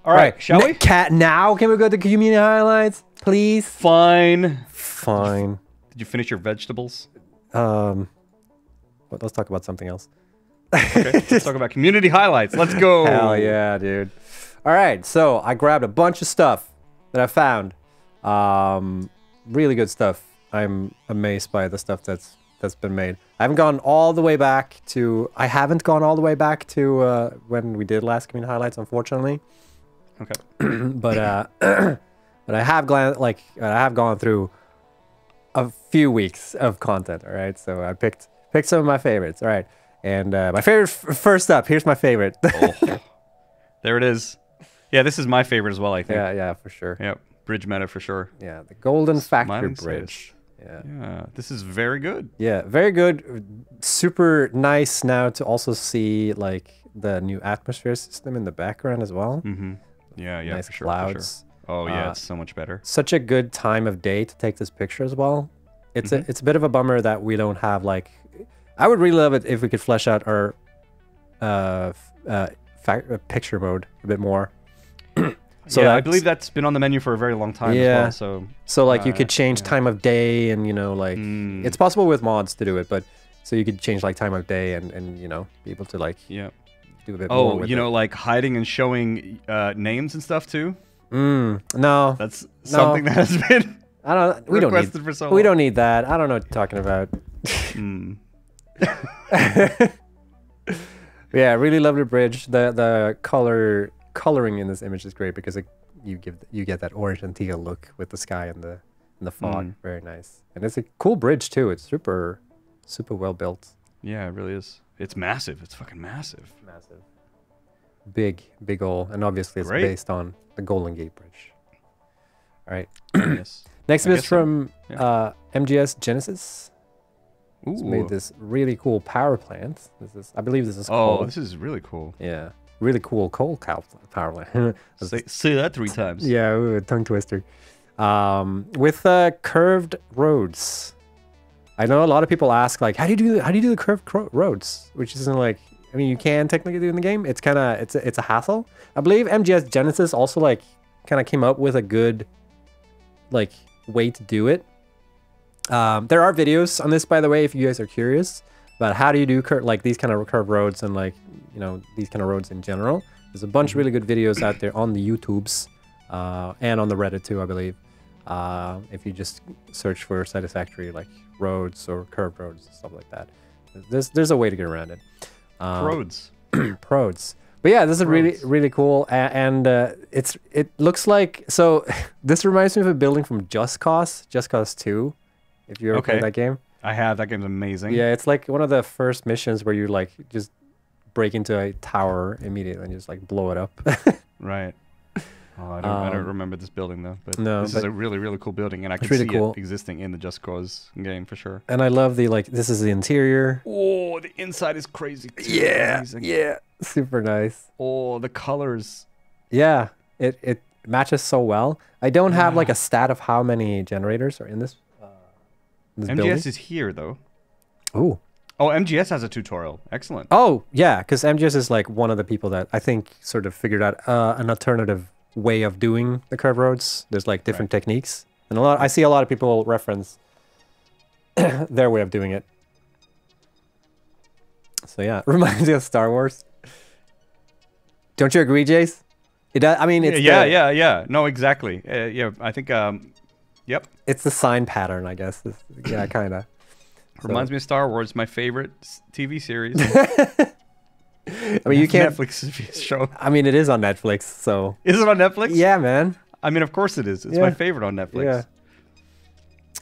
All right, shall we? Cat, now can we go to community highlights, please? Fine. Fine. Did you finish your vegetables? Well, let's talk about something else. Okay, let's talk about community highlights. Let's go. Hell yeah, dude. All right, so I grabbed a bunch of stuff that I found. Really good stuff. I'm amazed by the stuff that's been made. I haven't gone all the way back to when we did last community highlights, unfortunately. Okay. but I have gone through a few weeks of content. All right, so I picked some of my favorites. All right, and my favorite first up. Here's my favorite. Oh. There it is. Yeah, this is my favorite as well, I think. Yeah, for sure. Yep, bridge meta for sure. Yeah, the Golden Factory Bridge. Yeah, this is very good. Yeah, very good. Super nice now to also see like the new atmosphere system in the background as well. Mm-hmm. Yeah, nice for sure. clouds. For sure. Oh yeah, it's so much better. Such a good time of day to take this picture as well. It's a bit of a bummer that we don't have like. I would really love it if we could flesh out our picture mode a bit more. So yeah, I believe that's been on the menu for a very long time as well. So like you could change time of day and like it's possible with mods to do it, but so you could change like time of day and be able to like do a bit more with like hiding and showing names and stuff too. No, that's something that has been we don't need that. I don't know what you're talking about. Yeah, really lovely bridge. The coloring in this image is great because you get that orange and teal look with the sky and the fog. Very nice, and it's a cool bridge too. It's super well built. Yeah, it really is. It's massive. It's fucking massive. Massive. Big ol', and obviously it's based on the Golden Gate Bridge. All right. Yes. Next is from MgsGenesis. It's made this really cool power plant. I believe this is coal. Oh, this is really cool. Yeah. Really cool coal power plant. Say that 3 times. Yeah, ooh, tongue twister. With curved roads. I know a lot of people ask like, how do you do the curved roads? Which isn't like, I mean, you can technically do it in the game. It's kind of it's a hassle. I believe MgsGenesis also like kind of came up with a good like way to do it. There are videos on this, by the way, if you guys are curious about how do you do like these kind of curved roads and like these kind of roads in general. There's a bunch of really good videos out there on the YouTubes and on the Reddit too, I believe. If you just search for Satisfactory like roads or curved roads and stuff like that, there's a way to get around it. Prods. Prods. But yeah, this is really cool, and it looks like this reminds me of a building from Just Cause 2. If you ever played that game. I have. That game's amazing. Yeah, it's like one of the first missions where you like just break into a tower immediately and just like blow it up. Right. Oh, I don't remember this building though, but this is a really cool building, and I can see it existing in the Just Cause game for sure. And I love this is the interior. Oh, the inside is crazy too. Yeah, super nice. Oh, the colors. Yeah, it matches so well. I don't have like a stat of how many generators are in this. MGS building. is here though. Ooh. Oh, MGS has a tutorial. Excellent. Oh yeah, because MGS is like one of the people that I think sort of figured out an alternative way of doing the curved roads. There's like different techniques, and I see a lot of people reference their way of doing it. So yeah, reminds me of Star Wars. Don't you agree, Jace? It does. I mean, it's yeah. No, exactly. Yeah, I think. Yep. It's the sign pattern, I guess. Yeah, kind of. Reminds me of Star Wars, my favorite TV series. I mean, you can't. Netflix show. I mean, it is on Netflix, so. Is it on Netflix? Yeah, man. I mean, of course it is. It's my favorite on Netflix.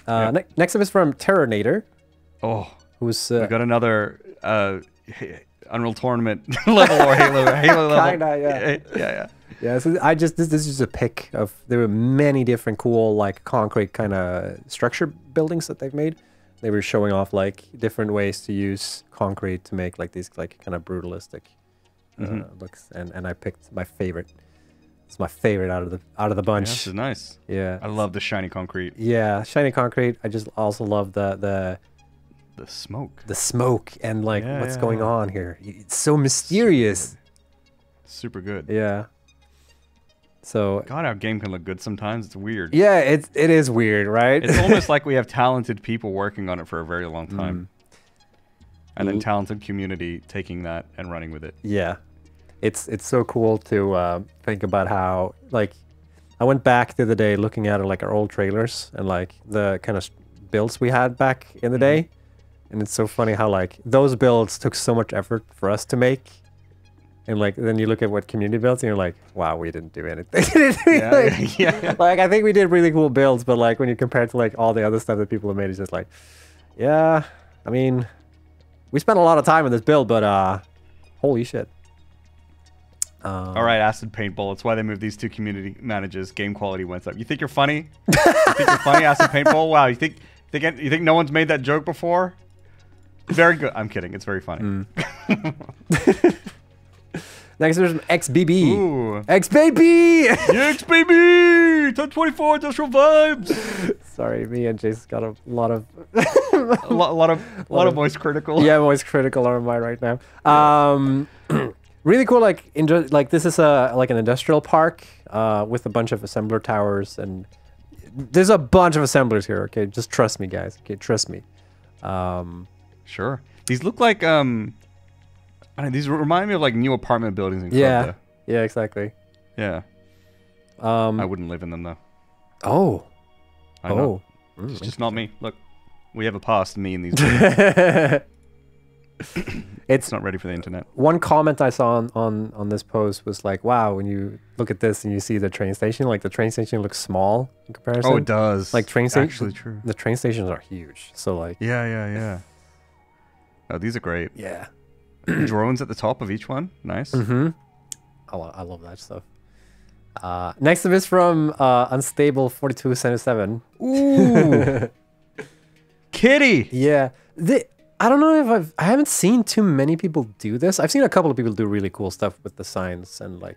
Yeah. Next up is from Terrornator. Oh. Who's. We got another Unreal Tournament level or Halo level. Kinda, yeah. Yeah, so this is just a pick of, there were many different cool like concrete kind of structure buildings that they've made. They were showing off like different ways to use concrete to make like these like kind of brutalistic looks, and I picked my favorite. It's my favorite out of the bunch. Yeah, this is nice. Yeah, I love the shiny concrete. Yeah, shiny concrete. I just also love the smoke. The smoke and like what's going on here. It's so mysterious. Super good. Yeah. So God, our game can look good sometimes. It's weird. Yeah, it is weird, right? It's almost like we have talented people working on it for a very long time. And then talented community taking that and running with it. Yeah. It's so cool to think about how, like, I went back the other day looking at like our old trailers and like the kind of builds we had back in the day. And it's so funny how like those builds took so much effort for us to make. And like then you look at what community builds and you're like, wow, we didn't do anything. Like I think we did really cool builds, but like when you compare it to like all the other stuff that people have made, it's just like, yeah, I mean, we spent a lot of time on this build, but holy shit. All right, acid paintball. That's why they moved these two community managers. Game quality went up. You think you're funny? You think you're funny, acid paintball? Wow, you think no one's made that joke before? Very good. I'm kidding. It's very funny. Next, there's XBB. Ooh. XBB! XBB! 1024 industrial vibes. Sorry, me and Jason got a lot of a lot of voice critical. Yeah, voice critical on mine right now. Really cool. Like this is like an industrial park with a bunch of assembler towers, and there's a bunch of assemblers here. Okay, just trust me, guys. Okay, trust me. Sure. These look like I don't know, these remind me of like new apartment buildings in Club. Yeah, exactly. Yeah. I wouldn't live in them though. Oh. I know. It's just not me. Look, we have a past, me and these. It's not ready for the internet. One comment I saw on this post was like, wow, when you look at this and you see the train station, like the train station looks small in comparison. Oh, it does. Like train stations. Actually true. The train stations are huge. So like. Yeah. Oh, these are great. Yeah. Drones at the top of each one. Nice. Mm-hmm. I love that stuff. Next up is from Unstable 4277. Ooh. Kitty. Yeah. I don't know if I haven't seen too many people do this. I've seen a couple of people do really cool stuff with the signs and like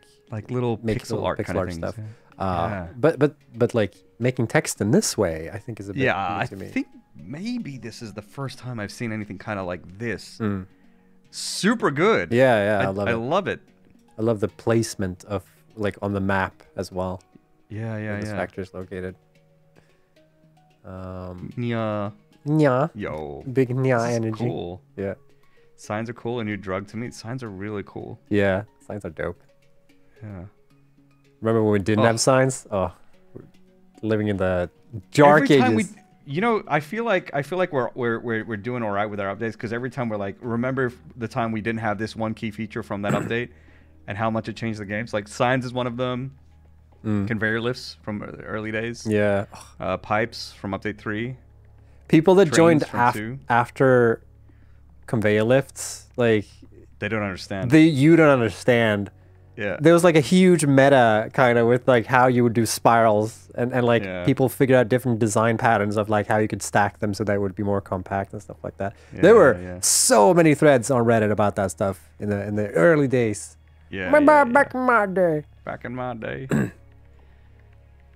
little pixel art kind of things. Stuff. Yeah. But like making text in this way, I think is a bit I think maybe this is the first time I've seen anything kind of like this. Super good. Yeah, I love it. I love the placement of like on the map as well. Yeah. This factor is located. Yeah. Yo. Big nya energy. Cool. Yeah. Signs are cool. A new drug to me. Signs are really cool. Yeah. Signs are dope. Yeah. Remember when we didn't have signs? Oh, living in the dark ages. I feel like we're doing all right with our updates because every time we're like, remember the time we didn't have this one key feature from that update, and how much it changed the games. Like signs is one of them. Conveyor lifts from the early days. Yeah. Pipes from update 3. People that joined after conveyor lifts, like they don't understand. You don't understand. Yeah. There was like a huge meta kind of with like how you would do spirals and like people figured out different design patterns of like how you could stack them so they would be more compact and stuff like that. Yeah, there were so many threads on Reddit about that stuff in the early days. Yeah. Back in my day. Back in my day.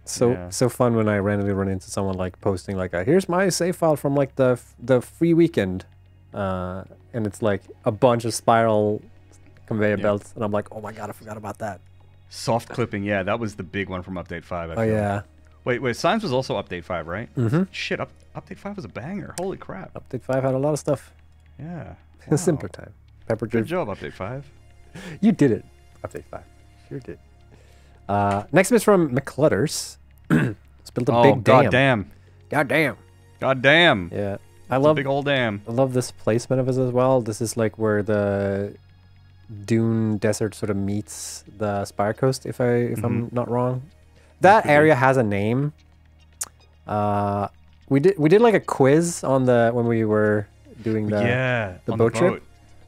So fun when I randomly run into someone like posting like, here's my save file from like the free weekend, and it's like a bunch of spiral conveyor belts, and I'm like, oh my god, I forgot about that. Soft clipping, yeah, that was the big one from update 5. Oh yeah. Wait, Signs was also update 5, right? Mm-hmm. Shit, update 5 was a banger. Holy crap. Update 5 had a lot of stuff. Yeah. Wow. Simpler time. Good job, update 5. You did it. Update 5. Sure did. Next is from McClutters. It's built a big dam. God damn. Yeah. I love big old dam. I love this placement of it as well. This is like where the dune desert sort of meets the Spire Coast, if I'm not wrong. That area has a name. We did like a quiz on when we were doing the boat trip.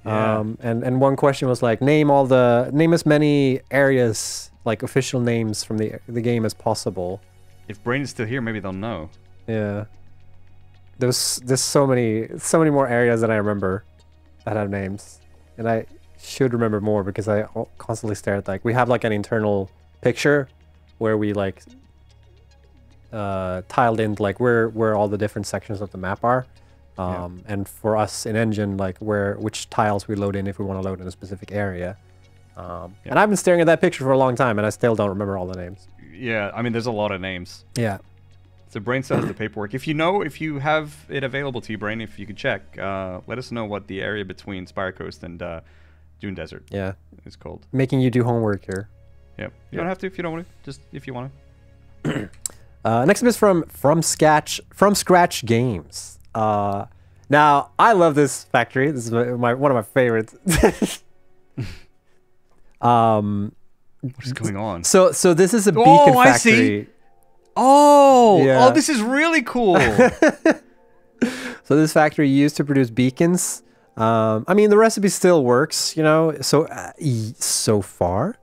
Yeah. And one question was like, name as many areas, like official names from the game as possible. If Brain is still here, maybe they'll know. Yeah. There's so many more areas than I remember that have names, and I should remember more because I constantly stare at like we have like an internal picture where we like tiled in like where all the different sections of the map are. And for us in engine, like which tiles we load in if we want to load in a specific area. And I've been staring at that picture for a long time, and I still don't remember all the names. Yeah, I mean, there's a lot of names. Yeah. So Brain still has the paperwork. If you have it available to you, Brain, if you could check, let us know what the area between Spire Coast and Dune Desert is called. Making you do homework here. Yep. You don't have to if you don't want to. Just if you want to. Next up is from Scratch Games. Now, I love this factory. This is one of my favorites. What is going on? So this is a beacon factory. I see. Oh, yeah. Oh, this is really cool. So this factory used to produce beacons. I mean, the recipe still works, you know. So far,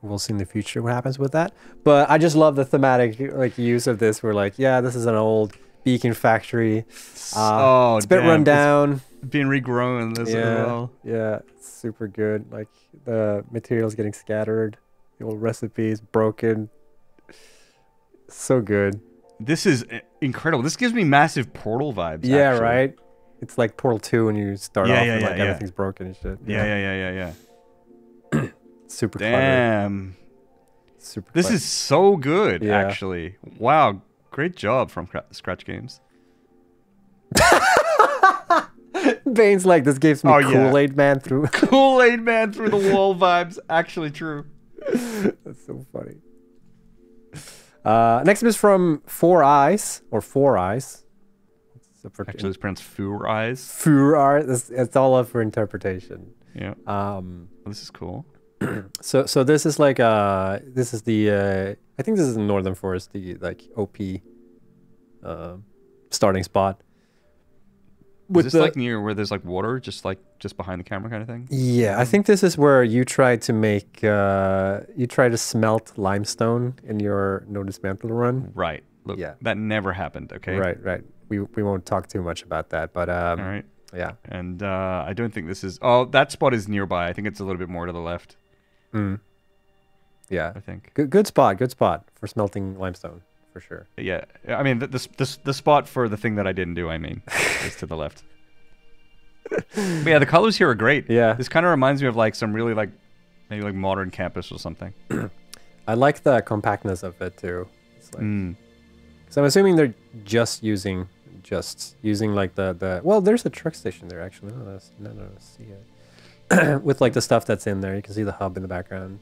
we'll see in the future what happens with that. But I just love the thematic like use of this. We're like, yeah, this is an old beacon factory. It's a bit run down. It's being regrown in this as well. Yeah, it's super good. Like the materials getting scattered. The old recipes broken. So good. This is incredible. This gives me massive Portal vibes. Yeah, actually. right. It's like Portal 2 when you start off and like everything's broken and shit. Yeah. Super Damn. Clever. Super. This clever. is so good, actually. Wow, great job from Scratch Games. Bane's like, this gives me Kool-Aid Man through Kool-Aid Man through the wall vibes. Actually true. That's so funny. Next is from Four Eyes. Actually, it's pronounced Four Eyes. Four Eyes. It's all up for interpretation. Yeah. This is cool. So this is like this is the I think this is in Northern Forest, the like OP starting spot. Is this like near where there's like water, just behind the camera kind of thing? Yeah, I think this is where you try to make you try to smelt limestone in your no dismantle run. Right. Look, that never happened. Okay. Right. We won't talk too much about that, but all right. Yeah. And I don't think this is. Oh, that spot is nearby. I think it's a little bit more to the left. Yeah. I think. Good spot for smelting limestone. For sure. Yeah, I mean the spot for the thing that I didn't do, I mean, is to the left. But yeah, the colors here are great. Yeah, this kind of reminds me of like some really like maybe like modern campus or something. I like the compactness of it too. It's like, so I'm assuming they're just using like the well, there's a truck station there actually. No, see it with like the stuff that's in there. You can see the hub in the background.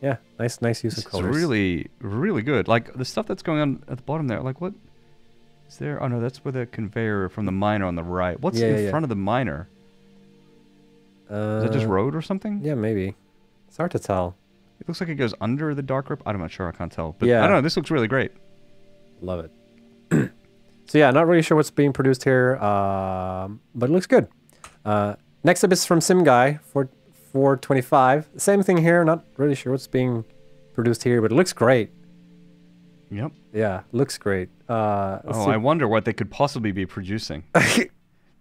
Yeah, nice use of colors. It's really, really good. Like the stuff that's going on at the bottom there. Like what is there? Oh no, that's with a conveyor from the miner on the right. What's in front of the miner? Is that just road or something? Yeah, maybe. It's hard to tell. It looks like it goes under the dark rip. I'm not sure. I can't tell. But I don't know. This looks really great. Love it. So yeah, not really sure what's being produced here, but it looks good. Next up is from Sim Guy for 425. Same thing here. Not really sure what's being produced here, but it looks great. Yep. Yeah, looks great. I wonder what they could possibly be producing.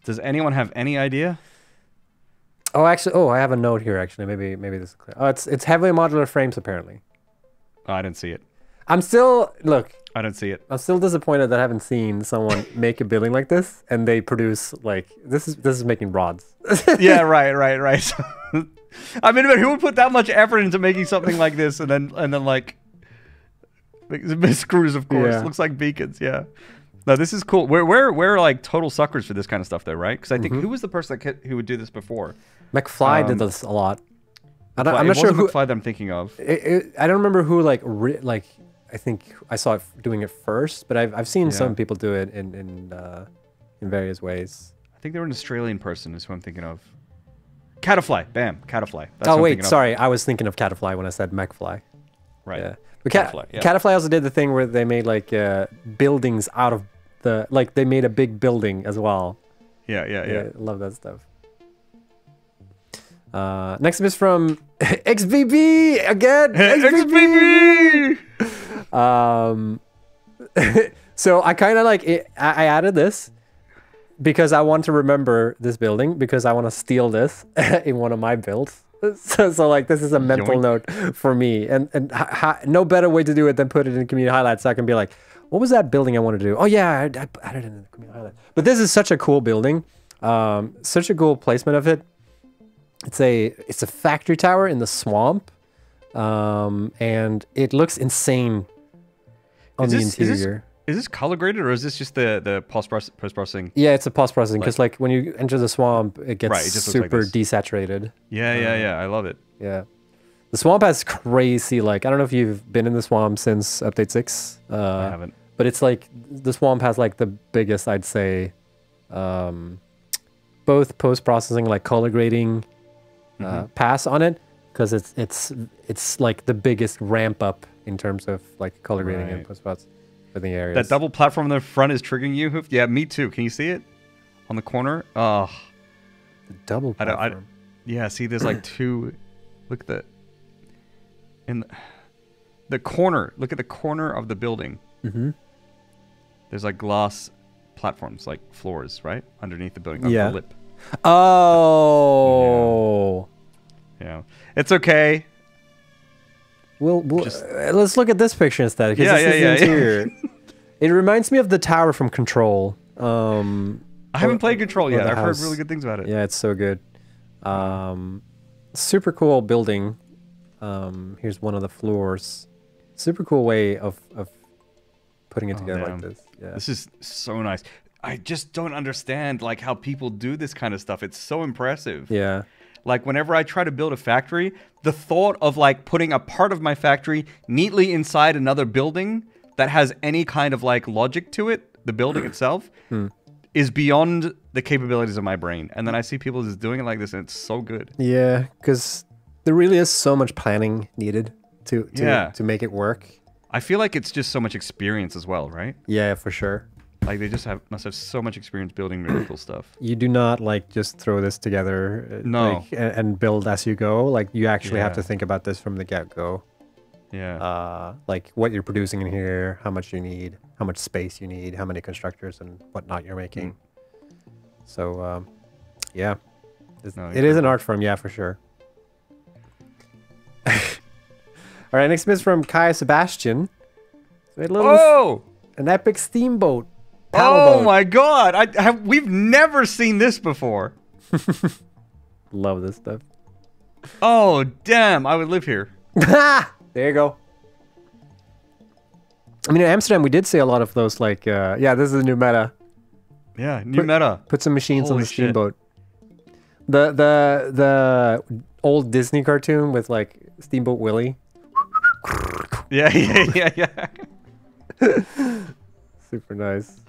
Does anyone have any idea? Oh, actually, I have a note here. Actually, maybe this is clear. Oh, it's heavily modular frames apparently. Oh, I didn't see it. I'm still I don't see it. I'm still disappointed that I haven't seen someone make a building like this and they produce like this is making rods. Yeah, right. I mean, who would put that much effort into making something like this and then like screws, of course. Yeah. Looks like beacons, yeah. No, this is cool. We're like total suckers for this kind of stuff though, right? Because I think who was the person who would do this before? McFly did this a lot. I'm not sure who McFly that I'm thinking of. I don't remember who I think I saw it doing it first, but I've seen some people do it in various ways. I think they were an Australian person is who I'm thinking of. Catafly, bam, Catafly. Oh wait, sorry, I was thinking of Catafly when I said McFly. Right. Yeah. But Catafly also did the thing where they made like buildings out of they made a big building as well. Yeah. I love that stuff. Next up is from XBB again. XBB. So I kind of like it. I added this because I want to remember this building because I want to steal this in one of my builds. So like this is a mental note for me, and no better way to do it than put it in community highlights so I can be like, what was that building I want to do? Oh yeah, I added it in the community highlight. But this is such a cool building, such a cool placement of it. It's a factory tower in the swamp, and it looks insane on the interior. Is this color graded, or is this just the post processing? Yeah, it's a post processing because like when you enter the swamp, it gets it just super like desaturated. Yeah. I love it. Yeah, the swamp has crazy like I don't know if you've been in the swamp since update 6. I haven't. But it's like the swamp has like the biggest, I'd say, both post processing like color grading pass on it because it's like the biggest ramp up in terms of like color grading and post processing. For the areas. That double platform in the front is triggering you, Hoof? Yeah, me too. Can you see it? On the corner? Oh. The double platform? Yeah, see, there's like two... Look at the... In the corner. Look at the corner of the building. Mm-hmm. There's like glass platforms, like floors, right? Underneath the building. Yeah. The lip. Oh. Yeah. It's okay. We'll let's look at this picture instead. Yeah. Interior. It reminds me of the tower from Control. I haven't played Control yet. I've heard really good things about it. Yeah, it's so good. Super cool building. Here's one of the floors. Super cool way of putting it together like this. Yeah. This is so nice. I just don't understand like how people do this kind of stuff. It's so impressive. Yeah. Like whenever I try to build a factory, the thought of like putting a part of my factory neatly inside another building that has any kind of like logic to it, the building itself, is beyond the capabilities of my brain. And then I see people just doing it like this and it's so good. Yeah, because there really is so much planning needed to make it work. I feel like it's just so much experience as well, right? Yeah, for sure. Like they just must have so much experience building really cool stuff. You do not like just throw this together and build as you go. Like you actually have to think about this from the get-go. Yeah. Like what you're producing in here, how much you need, how much space you need, how many constructors and whatnot you're making. So, yeah. It is an art form, yeah, for sure. All right, next is from KaiaSebastian. An epic steamboat. Oh my god! We've never seen this before. Love this stuff. Oh damn! I would live here. There you go. I mean, in Amsterdam, we did see a lot of those. Like, yeah, this is a new meta. Yeah, new meta. Put some machines on the steamboat. The old Disney cartoon with like Steamboat Willie. Yeah. Super nice.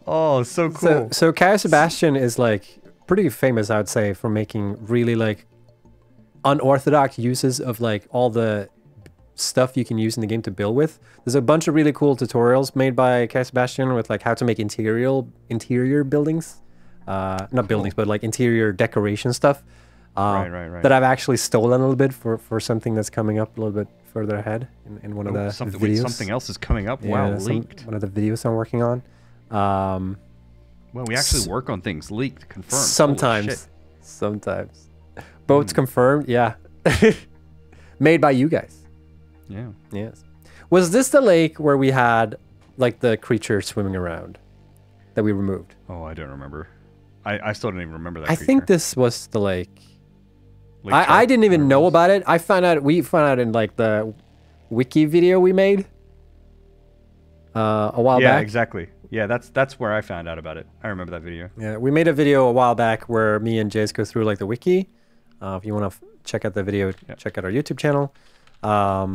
Oh, so cool. So KaiaSebastian is like pretty famous, I would say, for making really like unorthodox uses of like all the stuff you can use in the game to build with. There's a bunch of really cool tutorials made by KaiaSebastian with like how to make interior buildings. Not buildings, but like interior decoration stuff. Right. That I've actually stolen a little bit for something that's coming up a little bit further ahead in one of the videos. Wait, something else is coming up? Yeah, wow, leaked. One of the videos I'm working on. Well, we actually work on things leaked, confirmed. Sometimes. Boats confirmed, yeah. Made by you guys. Yeah. Yes. Was this the lake where we had like the creature swimming around that we removed? Oh, I don't remember. I still don't even remember that I creature. think this was the lake. I didn't even know about it. We found out in like the wiki video we made a while back. Yeah, exactly. Yeah, that's where I found out about it. I remember that video. Yeah, we made a video a while back where me and Jace go through like the wiki. If you want to check out the video, check out our YouTube channel. I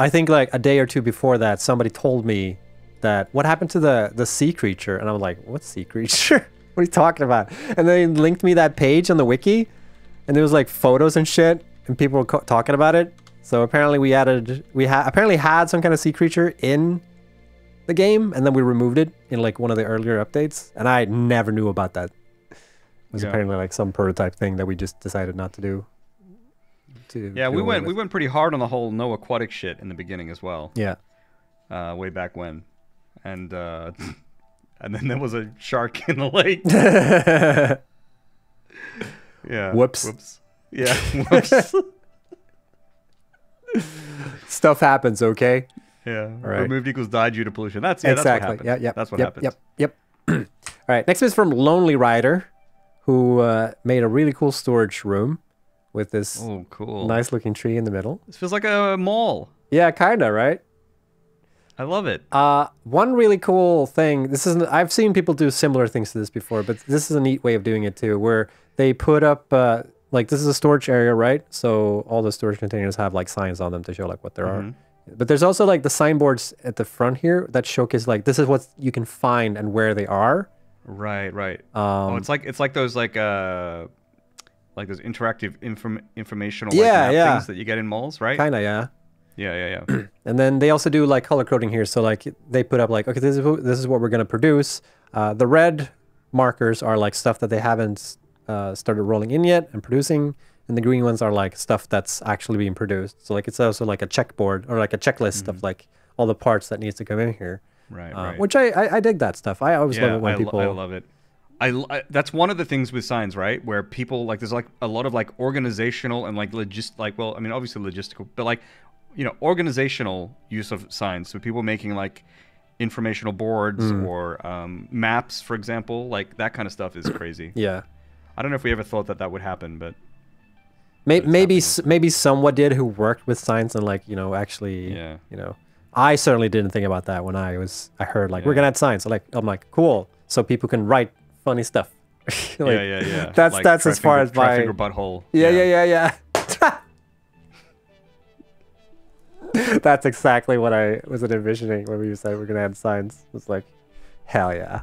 think like a day or two before that, somebody told me that what happened to the sea creature, and I was like, what sea creature? What are you talking about? And they linked me that page on the wiki, and there was like photos and shit, and people were talking about it. So apparently we apparently had some kind of sea creature in the game, and then we removed it in like one of the earlier updates, and I never knew about that. It was apparently like some prototype thing that we just decided not to do. We went pretty hard on the whole no aquatic shit in the beginning as well. Yeah. Way back when, and then there was a shark in the lake. Yeah. Whoops. Yeah. Whoops. Stuff happens, okay? Yeah. All right. Removed equals died due to pollution. That's exactly. That's what happened. Yep. All right. Next is from Lonely Rider, who made a really cool storage room with this cool. nice looking tree in the middle. This feels like a mall. Yeah, kinda, right? I love it. One really cool thing, I've seen people do similar things to this before, but this is a neat way of doing it too, where they put up, like this is a storage area, right? So all the storage containers have like signs on them to show like what there are. But there's also like the signboards at the front here that showcase like, this is what you can find and where they are. Right, right. It's like those like those interactive informational map things that you get in malls, right? Kinda, yeah. Yeah. And then they also do like color coding here. So like they put up like, okay, this is what we're gonna produce. The red markers are like stuff that they haven't started rolling in yet and producing, and the green ones are like stuff that's actually being produced. So like it's also like a checkboard or like a checklist of like all the parts that needs to come in here. Right. Which I dig that stuff. I always love it when people. I love it. That's one of the things with signs, right? Where people like there's like a lot of like organizational and like well, I mean obviously logistical, but like organizational use of signs. So people making like informational boards or maps, for example, like that kind of stuff is crazy. Yeah. I don't know if we ever thought that would happen, but maybe someone did who worked with signs and like actually I certainly didn't think about that when I heard like we're gonna add signs. So like I'm like cool, so people can write funny stuff. Like, yeah. That's like as far as my finger butthole. Yeah. That's exactly what I was envisioning when we said we're gonna add signs. It was like, hell yeah.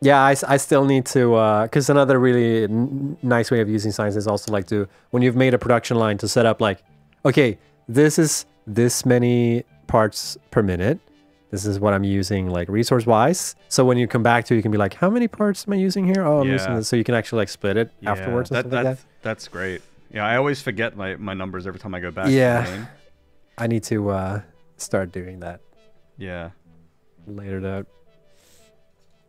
Yeah, I still need to, because another really nice way of using signs is also like when you've made a production line to set up like, okay, this is this many parts per minute. This is what I'm using like resource-wise. So when you come back to it, you can be like, how many parts am I using here? Oh, I'm using this. So you can actually like split it afterwards and stuff like that. That's great. Yeah, I always forget my numbers every time I go back. Yeah, I need to start doing that. Yeah. Later though.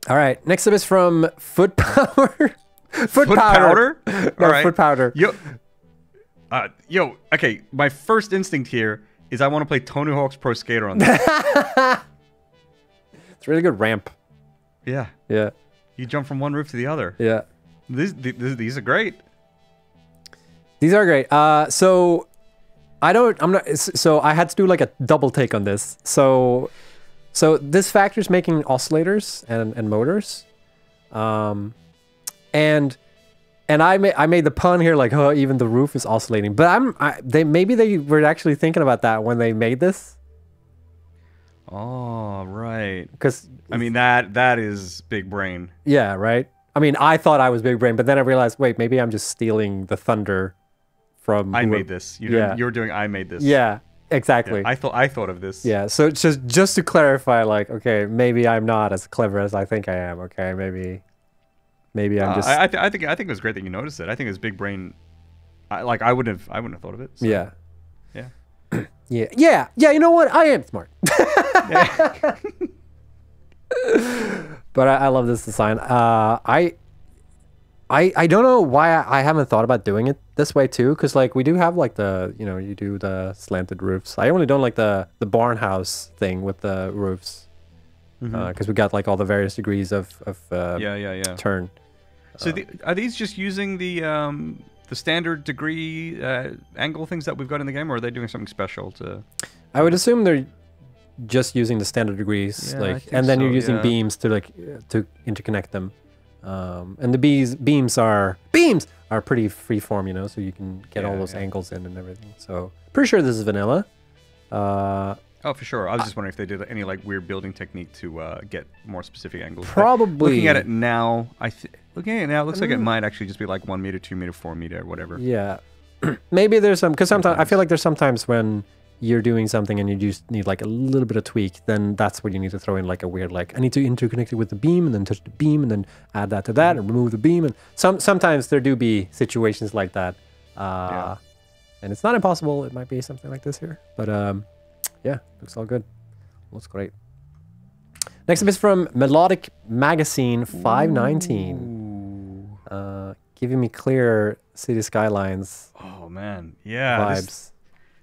All right, next up is from Foot Power. Foot Powder? No, all right. Foot Powder. Yo, okay, my first instinct here is I want to play Tony Hawk's Pro Skater on this. It's a really good ramp. Yeah. Yeah. You jump from one roof to the other. Yeah. These are great. These are great. So I had to do like a double take on this. So this factory's making oscillators and motors. And I made the pun here like, oh, even the roof is oscillating. But maybe they were actually thinking about that when they made this. Oh, right. Because I mean that is big brain. Yeah, right. I mean, I thought I was big brain, but then I realized, wait, maybe I'm just stealing the thunder from. I made this. You're doing. I made this. Yeah, exactly. Yeah, I thought of this. Yeah. So just to clarify, like, okay, maybe I'm not as clever as I think I am. Okay, maybe I'm just. I think it was great that you noticed it. I think it was big brain. I wouldn't have thought of it. So. Yeah. Yeah. Yeah. You know what? I am smart. But I love this design. I don't know why I haven't thought about doing it this way too, because like we do have like you do the slanted roofs. I only don't like the barn house thing with the roofs, because we got like all the various degrees of turn. So are these just using the standard degree angle things that we've got in the game, or are they doing something special to? I would assume they're just using the standard degrees, and then you're using beams to to interconnect them. And the beams are pretty freeform, so you can get all those angles in and everything. So pretty sure this is vanilla. Oh, for sure. I was just wondering if they did any like weird building technique to get more specific angles. Probably. But looking at it now, it looks like it might actually just be like 1 meter, 2 meter, 4 meter, whatever. Yeah. Maybe there's some, because sometimes I feel like there's sometimes when you're doing something and you just need like a little bit of tweak, then that's where you need to throw in like a weird, like I need to interconnect it with the beam and then touch the beam and then add that to that and remove the beam. And sometimes there do be situations like that. And it's not impossible. It might be something like this here. But yeah, looks all good. Looks great. Next up is from Melodic Magazine 519. Giving me clear city skylines. Oh man, yeah. Vibes.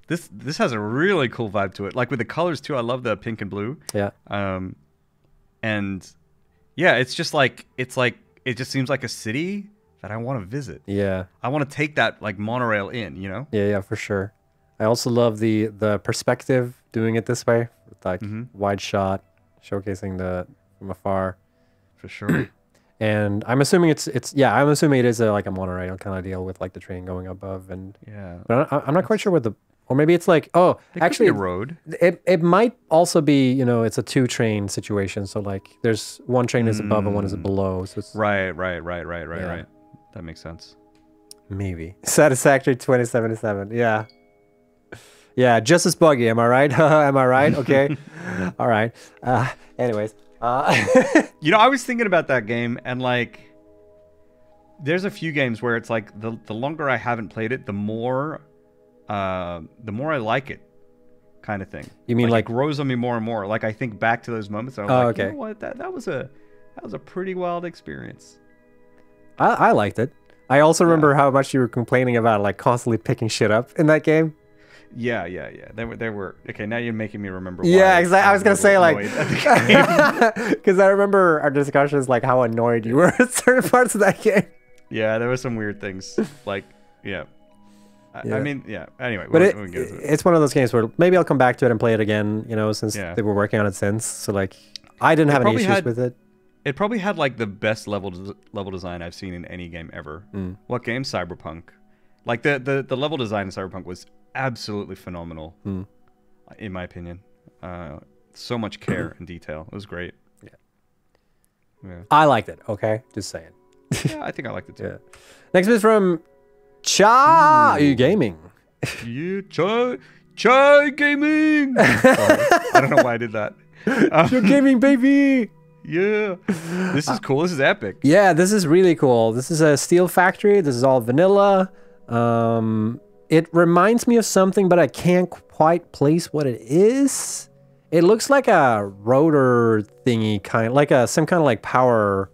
This has a really cool vibe to it. Like with the colors too. I love the pink and blue. Yeah. And yeah, it's just like it just seems like a city that I want to visit. Yeah. I want to take that like monorail in, you know? Yeah, for sure. I also love the perspective doing it this way, with like wide shot, showcasing the from afar. For sure. And I'm assuming I'm assuming it is like a monorail kind of deal with like the train going above and But I'm not quite sure what or maybe it's like actually a road. It might also be it's a 2 train situation. So like there's one train is above and one is below. So it's right. That makes sense. Maybe Satisfactory 2077. Yeah. Yeah, just as buggy. Am I right? Am I right? Okay. All right. Anyways. I was thinking about that game, and like, there's a few games where it's like the longer I haven't played it, the more I like it, kind of thing. You mean like it grows on me more and more? Like I think back to those moments, and I'm like, you know what? That was a pretty wild experience. I liked it. I also remember how much you were complaining about like constantly picking shit up in that game. Yeah. They were okay. Now you're making me remember. Yeah, exactly. I was gonna say like, because I remember our discussions, like how annoyed you were at certain parts of that game. Yeah, there were some weird things. Like, I mean, Anyway, but it's one of those games where maybe I'll come back to it and play it again. Since they were working on it since. So like, I didn't have any issues with it. It probably had like the best level design I've seen in any game ever. What game? Cyberpunk. Like the level design in Cyberpunk was absolutely phenomenal, in my opinion. So much care and detail. It was great. Yeah. I liked it. Okay, just saying. Yeah, I think I liked it too. Yeah. Next is from Chai Gaming. Yeah, Chai Gaming. Sorry. I don't know why I did that. Chai Gaming, baby. Yeah, this is cool. This is epic. Yeah, this is really cool. This is a Steel Factory. This is all vanilla. It reminds me of something, but I can't quite place what it is. It looks like a rotor thingy, like some kind of like power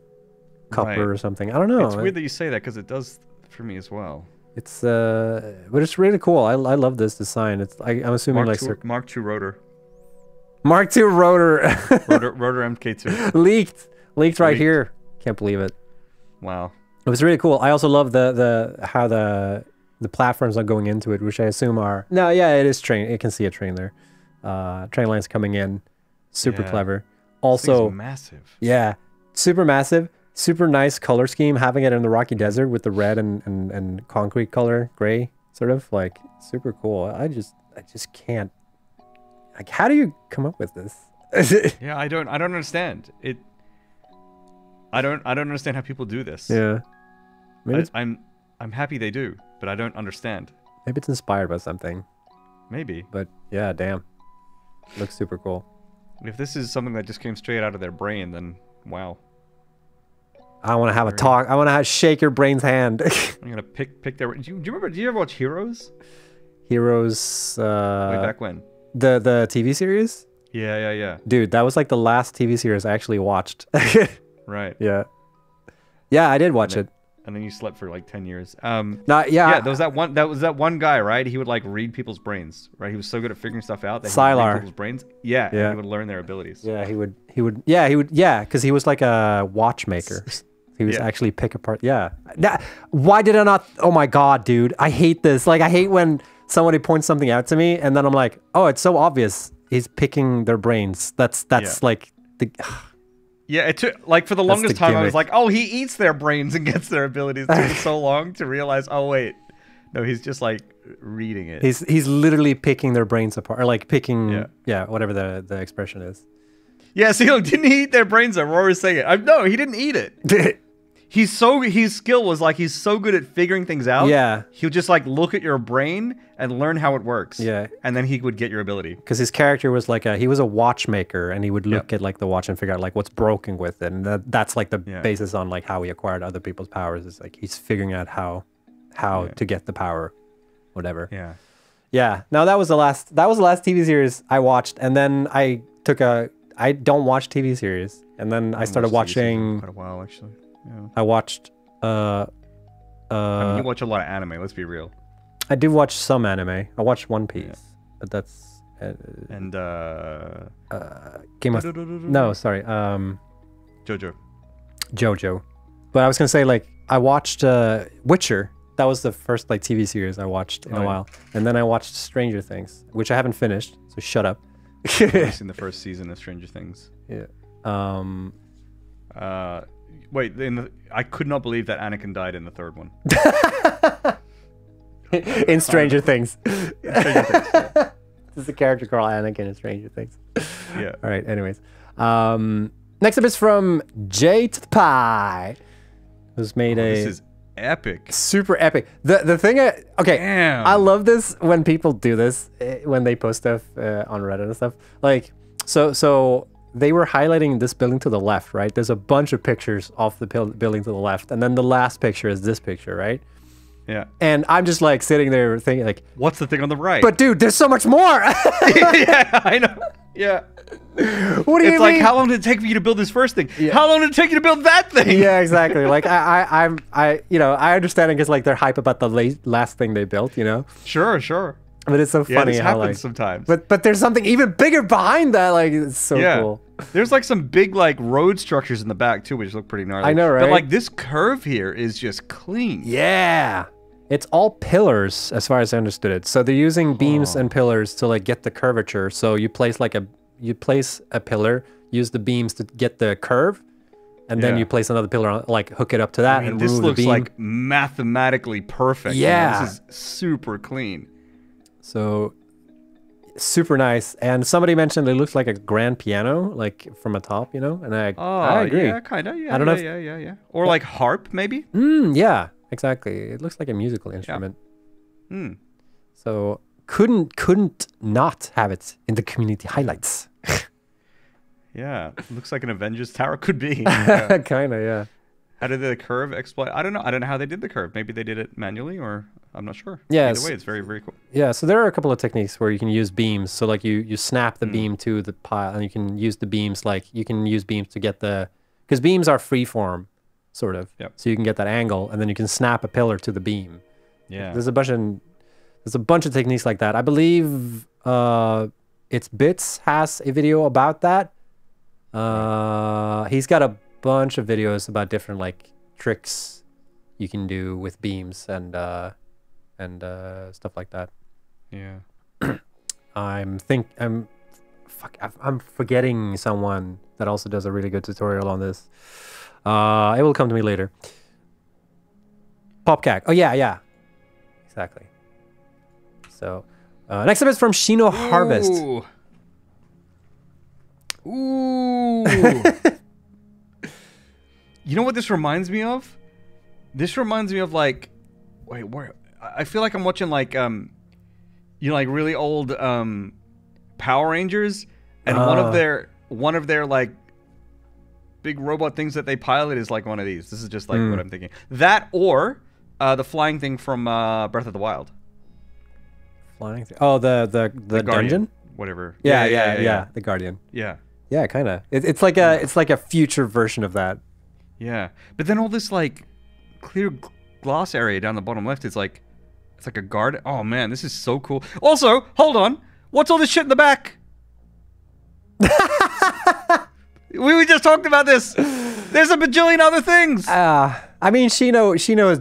coupler or something. I don't know. It's weird that you say that because it does for me as well. It's but it's really cool. I love this design. I'm assuming Mark II rotor. Mark II rotor. rotor MK2. Leaked right here. Can't believe it. Wow. It was really cool. I also love how the platforms are going into it, which I assume are it is train. It can see a train there. Train lines coming in. Super clever. Also massive. Yeah. Super massive. Super nice color scheme, having it in the Rocky Desert with the red and concrete color, gray, sort of like super cool. I just can't. Like, how do you come up with this? Yeah, I don't understand it. I don't understand how people do this. Yeah, I'm happy they do, but I don't understand. Maybe it's inspired by something. Maybe. But yeah, damn, looks super cool. If this is something that just came straight out of their brain, then wow. I want to have a talk. I want to shake your brain's hand. I'm gonna pick their. Do you remember? Do you ever watch Heroes? Heroes. Way back when. The TV series? Yeah. Dude, that was like the last TV series I actually watched. Right. Yeah. Yeah, I did watch it. And then you slept for like 10 years. Yeah, there was that one guy, right? He would like read people's brains, right? He was so good at figuring stuff out that he Sylar. would read people's brains. Yeah. And he would learn their abilities. Yeah, he would because he was like a watchmaker. He was actually pick apart. Yeah. Why did I not? Oh my God, dude. I hate this. Like, I hate when somebody points something out to me and then I'm like, oh, it's so obvious. He's picking their brains. That's like the... Yeah, it took, like, for the longest time, I was like, oh, he eats their brains and gets their abilities. It took so long to realize, oh, wait. No, he's just, like, reading it. He's literally picking their brains apart. Or, like, picking, whatever the expression is. Yeah, see, look, didn't he eat their brains? Rory's saying it. No, he didn't eat it. His skill was like he's so good at figuring things out. Yeah. He'll just like look at your brain and learn how it works. Yeah. And then he would get your ability. Because his character was like he was a watchmaker and he would look at like the watch and figure out like what's broken with it. And that's like the basis on like how he acquired other people's powers. Is like he's figuring out how to get the power, whatever. Yeah. Yeah. No, that was the last TV series I watched. And then I don't watch TV series. And then I started watching quite a while actually. Yeah. I watched I mean, you watch a lot of anime, let's be real. I do watch some anime. I watched One Piece, but that's and Game of... No, sorry. JoJo. JoJo. But I was gonna say, like, I watched Witcher. That was the first like TV series I watched in a while, and then I watched Stranger Things, which I haven't finished. So shut up. I've seen the first season of Stranger Things. Yeah. Wait, I could not believe that Anakin died in the third one. In Stranger Things. Stranger Things, yeah. This is a character called Anakin in Stranger Things. Yeah. All right. Anyways, next up is from jaytothepie, who's made This is epic. super epic. The thing. Okay. Damn. I love this when people do this when they post stuff on Reddit and stuff. Like, so they were highlighting this building to the left, right? There's a bunch of pictures of the building to the left, and then the last picture is this picture, right? Yeah. And I'm just like sitting there thinking, like, what's the thing on the right? but dude, there's so much more. Yeah, I know. Yeah. What do you mean? It's like, how long did it take for you to build this first thing? Yeah. How long did it take you to build that thing? Yeah, exactly. Like I you know, I understand it because like they're hype about the last thing they built, you know. Sure, sure. But it's so Yeah, funny this how happens like sometimes. But there's something even bigger behind that. Like it's so yeah. cool. There's like some big like road structures in the back too, which look pretty gnarly. I know, right? But like this curve here is just clean. Yeah. It's all pillars as far as I understood it. So they're using beams and pillars to like get the curvature. So you place like you place a pillar, use the beams to get the curve, and then you place another pillar on, like hook it up to that. I mean, and this remove the looks beam. like mathematically perfect. Yeah. You know, this is super clean. So super nice. And somebody mentioned it looks like a grand piano, like from a top, you know. And I agree. Yeah, kind of. Yeah, I don't know yeah. Or like harp, maybe. Yeah, exactly. It looks like a musical instrument. Hmm. So couldn't not have it in the community highlights. Yeah, looks like an Avengers tower could be. Yeah. Kind of, yeah. How did the curve exploit? I don't know. I don't know how they did the curve. Maybe they did it manually, or I'm not sure. Yeah. Either way, it's very, very cool. Yeah, so there are a couple of techniques where you can use beams. So like you snap the beam to the pile, and you can use the beams, like you can use beams to get the, because beams are freeform, sort of. Yep. So you can get that angle, and then you can snap a pillar to the beam. Yeah. There's a bunch of techniques like that. I believe It's Bits has a video about that. He's got a bunch of videos about different like tricks you can do with beams and stuff like that. Yeah. I'm forgetting someone that also does a really good tutorial on this. It will come to me later. Popcac. Oh yeah. Exactly. So next up is from ShinoHarvest. Ooh. You know what this reminds me of? This reminds me of like, wait, where? I feel like I'm watching like, you know, like really old Power Rangers, and one of their like big robot things that they pilot is like one of these. This is just like what I'm thinking. That or the flying thing from Breath of the Wild. Flying thing. Oh, the dungeon. Whatever. Yeah. The Guardian. Yeah. Yeah, kind of. It's like a future version of that. Yeah, but then all this like clear glass area down the bottom left is like, it's like a guard. Oh man, this is so cool. Also, hold on, what's all this shit in the back? we just talked about this. There's a bajillion other things. I mean, Shino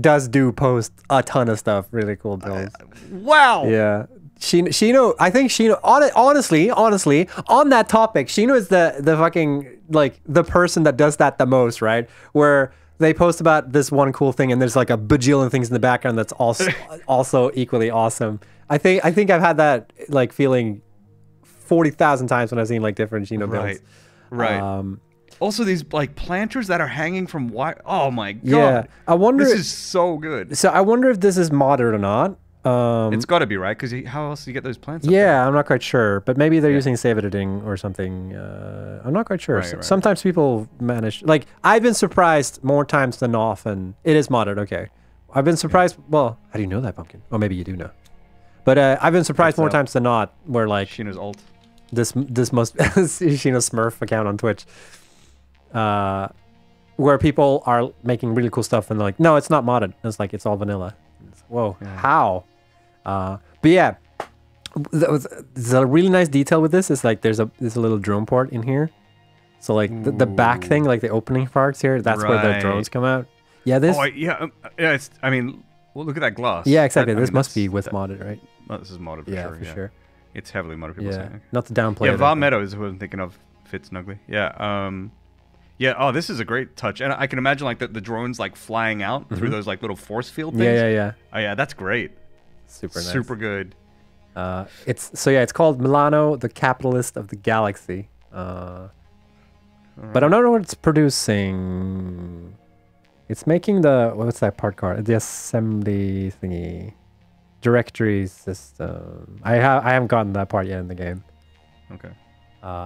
does post a ton of stuff, really cool builds. Wow. Yeah. Shino, I think Shino, honestly, on that topic, Shino is the fucking, like, the person that does that the most, right? Where they post about this one cool thing and there's like a bajillion things in the background that's also equally awesome. I think I've had that, like, feeling 40,000 times when I've seen, like, different Shino builds. Right. Also, these, like, planters that are hanging from wire. Oh, my God. Yeah. I wonder... This is so good. So I wonder if this is modded or not. It's got to be, right? Because how else do you get those plants? Yeah, I'm not quite sure, but maybe they're using save editing or something. I'm not quite sure. Right. Sometimes people manage, like, I've been surprised more times than often. It is modded, okay. I've been surprised. Well, how do you know that, Pumpkin? Oh, maybe you do know. But I've been surprised more times than not, where like Shino's alt. This must Shino's Smurf account on Twitch, where people are making really cool stuff and they're like, no, it's not modded. It's like it's all vanilla. Whoa, how? But yeah, there's a really nice detail with this. It's like there's a little drone port in here, So like the back thing, like the opening parts here, that's where the drones come out. Yeah, this. Oh, yeah. It's. I mean, well, look at that gloss. Yeah, exactly. This must be with modded, right? Well, this is modded for yeah, sure. For sure. It's heavily modded. People say. Okay. Not to downplay. Yeah, Von Meadow is who I'm thinking of. Fits snugly. Yeah. Yeah. Oh, this is a great touch, and I can imagine like the drones like flying out through those like little force field things. Yeah. Oh yeah, that's great. Super nice. Super good. It's called Milano, the capitalist of the galaxy. But I'm not sure what it's producing. It's making the what's that part called? The assembly thingy, directory system. I haven't gotten that part yet in the game. Okay.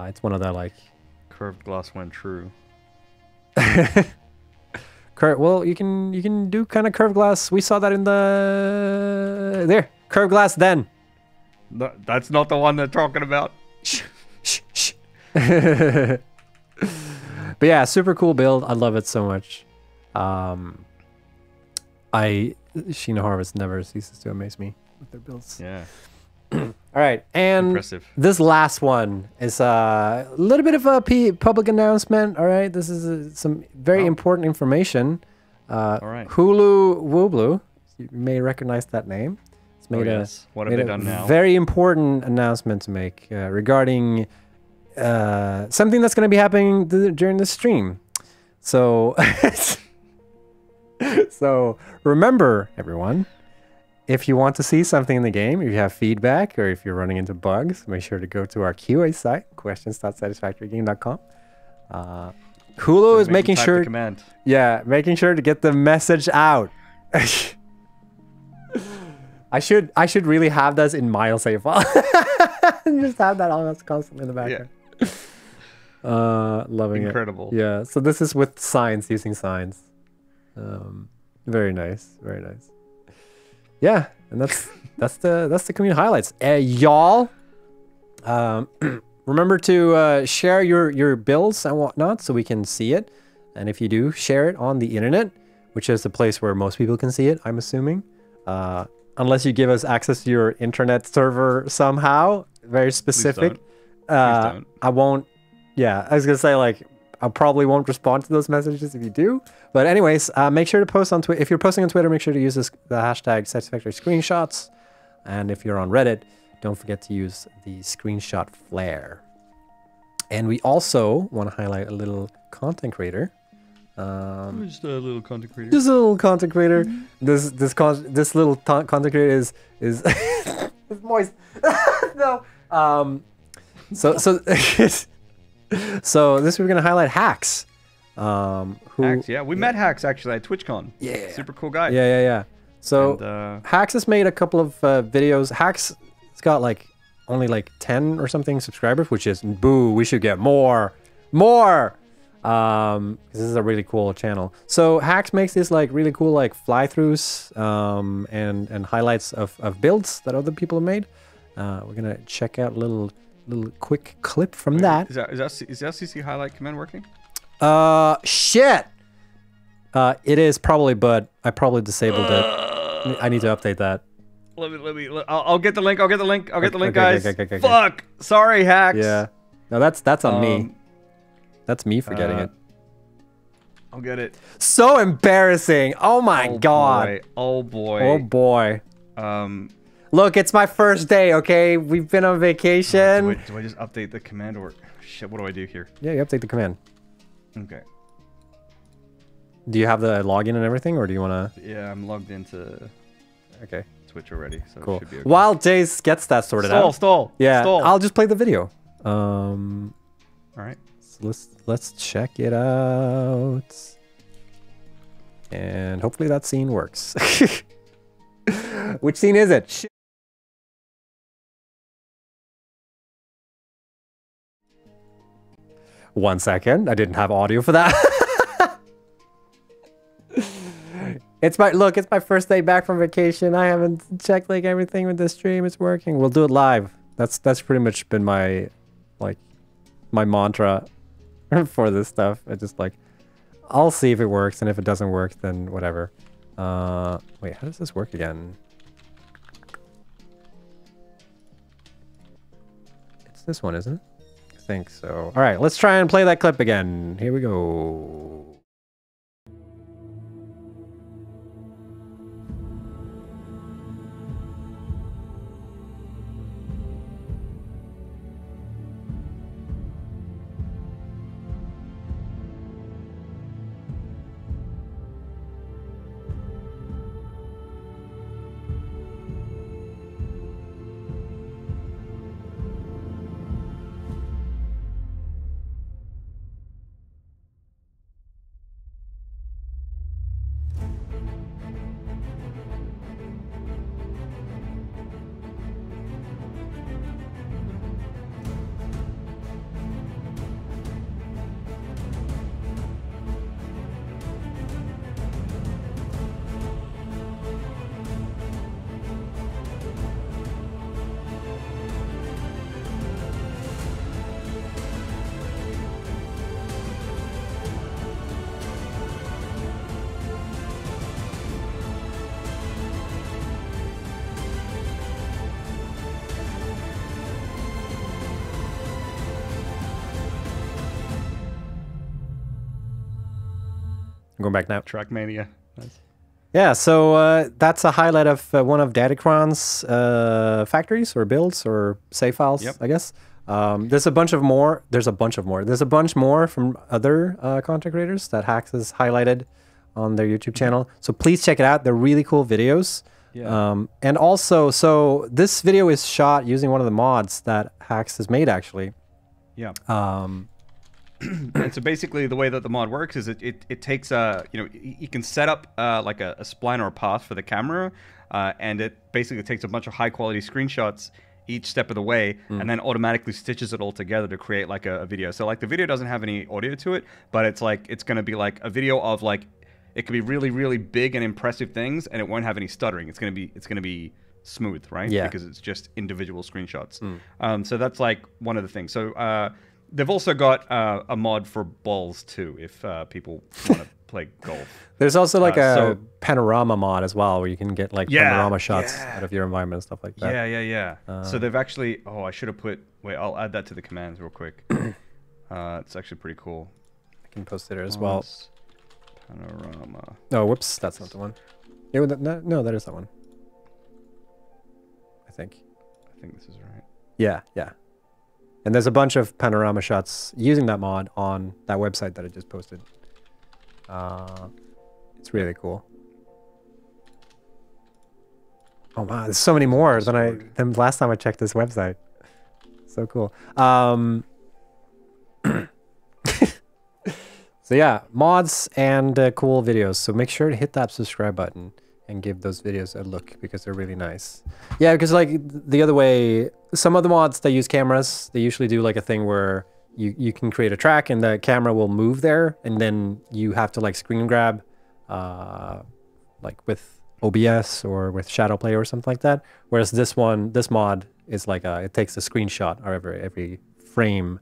It's one of the like curved gloss when true. Well, you can do kind of curved glass. We saw that in the curved glass then. No, that's not the one they're talking about. Shh. But yeah, super cool build. I love it so much. ShinoHarvest never ceases to amaze me with their builds. Yeah. All right, and impressive. This last one is a little bit of a public announcement. All right, this is some very important information. All right. hooloovooblu, you may recognize that name. It's made what have they done now? Very important announcement to make regarding something that's going to be happening during the stream. So, so remember, everyone. If you want to see something in the game, if you have feedback, or if you're running into bugs, make sure to go to our QA site, questions.satisfactorygame.com. Hulu is making sure, making sure to get the message out. I should really have this in my save file. Just have that on us constantly in the background. Yeah. Loving Incredible. it. Yeah. So this is with signs, using signs. Very nice. Very nice. Yeah, and that's the community highlights. Y'all, remember to share your builds and whatnot so we can see it. And if you do, share it on the internet, which is the place where most people can see it, I'm assuming. Unless you give us access to your internet server somehow, very specific. Please don't. I won't. Yeah, I was gonna say like I probably won't respond to those messages if you do. But anyways, make sure to post on Twitter. If you're posting on Twitter, make sure to use the hashtag Satisfactory screenshots. And if you're on Reddit, don't forget to use the screenshot flare. And we also want to highlight a little content creator. Just a little content creator. Just a little content creator. This little content creator is it's moist. No. So this we're gonna highlight Hacks. Hacks, yeah, we met Hacks actually at TwitchCon. Yeah, super cool guy. Yeah. So Hacks has made a couple of videos. Hacks has got like only like 10 or something subscribers, which is boo. We should get more. This is a really cool channel. So Hacks makes this like really cool like fly-throughs and highlights of builds that other people have made. We're gonna check out a little quick clip from that. Is the LCC highlight command working? Shit. It is probably, but I probably disabled it. I need to update that. I'll get the link. I'll get the link, guys. Okay. Fuck. Sorry, Hacks. Yeah. No, that's on me. That's me forgetting it. I'll get it. So embarrassing. Oh my god. Oh boy. Look, it's my first day, okay? We've been on vacation. Do I just update the command or shit? What do I do here? Yeah, you update the command. Okay. Do you have the login and everything, or do you want to? Yeah, I'm logged into. Okay. Twitch already, so cool. It should be okay. While Jace gets that sorted out. Stall. Yeah. Stall. I'll just play the video. All right. So let's check it out. And hopefully that scene works. Which scene is it? 1 second. I didn't have audio for that. It's my first day back from vacation. I haven't checked like everything with the stream. It's working. We'll do it live. That's pretty much been my mantra for this stuff. I just like I'll see if it works, and if it doesn't work, then whatever. Wait, how does this work again? It's this one, isn't it? think so. All right, let's try and play that clip again. Here we go. I'm going back now. Trackmania. Nice. Yeah, so that's a highlight of one of Datacron's factories or builds or save files, I guess. There's a bunch more. There's a bunch more from other content creators that Hacks has highlighted on their YouTube channel. So please check it out. They're really cool videos. Yeah. And also, so this video is shot using one of the mods that Hacks has made, actually. Yeah. And so basically the way that the mod works is it takes you can set up like a spline or a path for the camera, and it basically takes a bunch of high quality screenshots each step of the way, and then automatically stitches it all together to create like a video. So like the video doesn't have any audio to it, but it's going to be like a video of like, it could be really, really big and impressive things, and it won't have any stuttering. It's going to be smooth, right? Yeah. Because it's just individual screenshots. So that's like one of the things. So they've also got a mod for balls too, if people want to play golf. There's also like a panorama mod as well, where you can get like panorama shots out of your environment and stuff like that. Yeah. So they've actually, I should have put, wait, I'll add that to the commands real quick. It's actually pretty cool. I can post it as well. Panorama. Oh, whoops, that's not the one. Yeah, no, that is that one. I think this is right. Yeah. And there's a bunch of panorama shots using that mod on that website that I just posted. It's really cool. Oh wow, there's so many more than last time I checked this website. So cool. So yeah, mods and cool videos. So make sure to hit that subscribe button and give those videos a look, because they're really nice. Yeah, because like the other way, some of the mods that use cameras, they usually do like a thing where you can create a track and the camera will move there, and then you have to like screen grab, like with OBS or with Shadow Play or something like that. Whereas this mod is like it takes a screenshot of every frame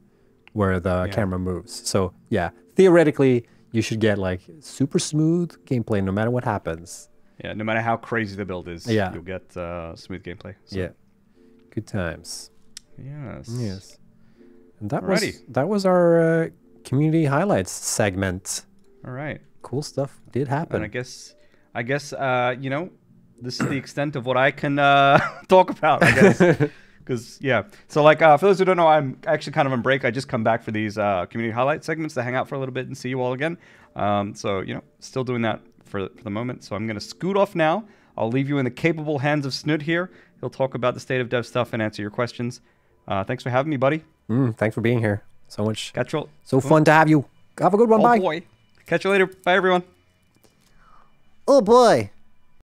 where the camera moves. So yeah, theoretically you should get like super smooth gameplay no matter what happens. Yeah, no matter how crazy the build is, you'll get smooth gameplay. So. Yeah, good times. Yes. And that was our community highlights segment. All right. Cool stuff did happen. And I guess you know, this is the extent of what I can talk about, I guess. Because so like for those who don't know, I'm actually kind of on break. I just come back for these community highlight segments to hang out for a little bit and see you all again. So you know, still doing that for the moment. So I'm going to scoot off now. I'll leave you in the capable hands of Snoot here. He'll talk about the state of dev stuff and answer your questions. Thanks for having me, buddy. Thanks for being here. So much. Catch you. So fun to have you. Have a good one. Bye. Boy. Catch you later. Bye, everyone. Oh boy.